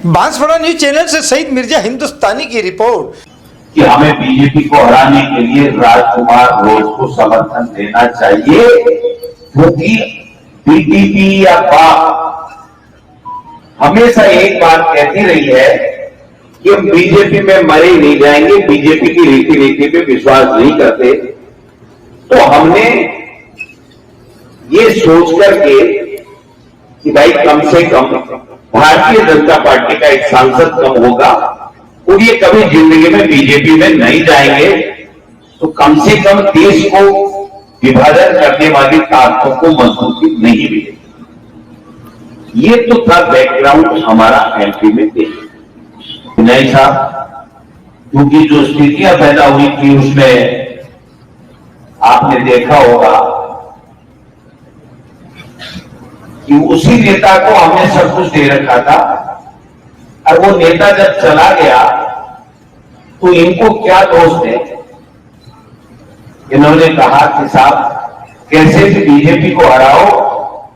Banswara news channel से सईद मिर्जा हिंदुस्तानी की report कि हमें बीजेपी को हराने के लिए राजकुमार रोज को समर्थन देना चाहिए, क्योंकि बीजेपी या बाप हमेशा एक बात कहती रही है कि हम बीजेपी में मरे नहीं जाएंगे, बीजेपी की रीति नीति पे विश्वास नहीं करते। तो हमने ये सोच करके कि भाई कम से कम भारतीय जनता पार्टी का एक सांसद कम होगा और ये कभी जिंदगी में बीजेपी में नहीं जाएंगे, तो कम से कम देश को विभाजन करने वाली ताकतों को मजबूती नहीं मिलेगी। ये तो था बैकग्राउंड हमारा एमपी में नहीं था, क्योंकि जो स्थितियां पैदा हुई थी उसमें आपने देखा होगा कि उसी नेता को हमने सब कुछ दे रखा था और वो नेता जब चला गया तो इनको क्या दोष है। इन्होंने कहा कि साहब कैसे भी बीजेपी को हराओ,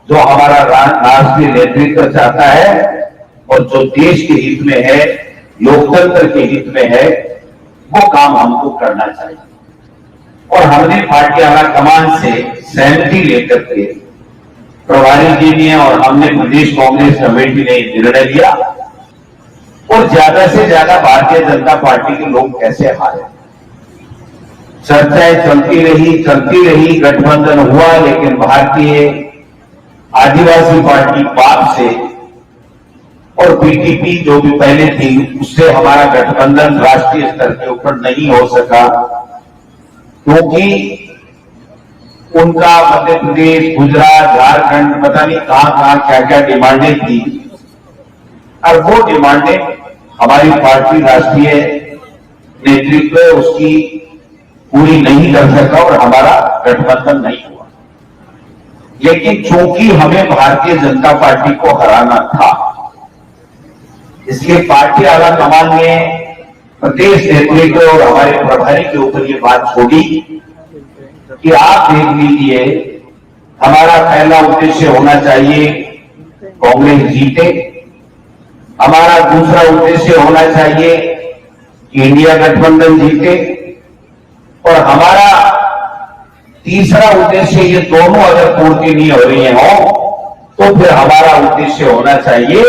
जो हमारा राष्ट्रीय नेतृत्व चाहता है और जो देश के हित में है, लोकतंत्र के हित में है, वो काम हमको करना चाहिए। और हमने पार्टी आला कमान से सहमति लेकर के प्रभारी जी ने और हमने प्रदेश कांग्रेस कमेटी ने निर्णय लिया और ज्यादा से ज्यादा भारतीय जनता पार्टी के लोग कैसे हारे। चर्चाएं चलती रही, गठबंधन हुआ, लेकिन भारतीय आदिवासी पार्टी बाप से और बीटीपी जो भी पहले थी उससे हमारा गठबंधन राष्ट्रीय स्तर के ऊपर नहीं हो सका, क्योंकि उनका मध्य प्रदेश, गुजरात, झारखंड, पता नहीं कहां क्या क्या डिमांडें थी और वो डिमांडें हमारी पार्टी राष्ट्रीय नेतृत्व उसकी पूरी नहीं कर सका और हमारा गठबंधन नहीं हुआ। लेकिन चूंकि हमें भारतीय जनता पार्टी को हराना था, इसलिए पार्टी आला कमान ने प्रदेश नेतृत्व और हमारे प्रभारी के ऊपर ये बात छोड़ी कि आप देख लीजिए, हमारा पहला उद्देश्य होना चाहिए कांग्रेस जीते, हमारा दूसरा उद्देश्य होना चाहिए कि इंडिया गठबंधन जीते और हमारा तीसरा उद्देश्य, ये दोनों अगर पूर्ति नहीं हो रही हो तो फिर हमारा उद्देश्य होना चाहिए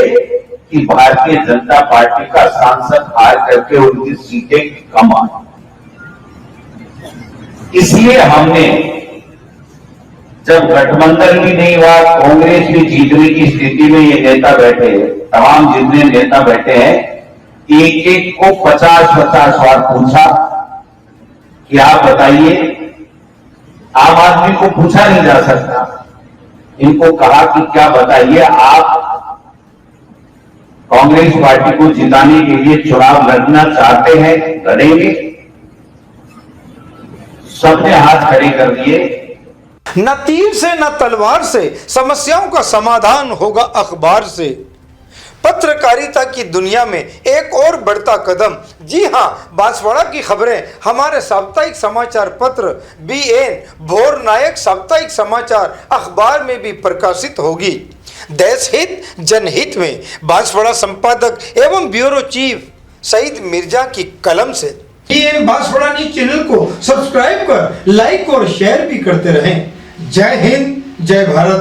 कि भारतीय जनता पार्टी का सांसद हार करके उनकी सीटें कम आए। इसलिए हमने जब गठबंधन भी नहीं हुआ, कांग्रेस भी जीतने की स्थिति में ये नेता बैठे, तमाम जितने नेता बैठे हैं, एक एक को 50-50 बार पूछा कि आप बताइए। आम आदमी को पूछा नहीं जा सकता, इनको कहा कि क्या बताइए, आप कांग्रेस पार्टी को जिताने के लिए चुनाव लड़ना चाहते हैं, लड़ेंगे? सबने हाथ खड़े कर दिए। न तीर से न तलवार से समस्याओं का समाधान होगा अखबार से। पत्रकारिता की दुनिया में एक और बढ़ता कदम। जी हां, बांसवाड़ा की खबरें हमारे साप्ताहिक समाचार पत्र बीएन भोर नायक साप्ताहिक समाचार अखबार में भी प्रकाशित होगी। देश हित जनहित में बांसवाड़ा संपादक एवं ब्यूरो चीफ सईद मिर्जा की कलम से। बांसवाड़ा न्यूज चैनल को सब्सक्राइब कर लाइक और शेयर भी करते रहें। जय हिंद, जय भारत।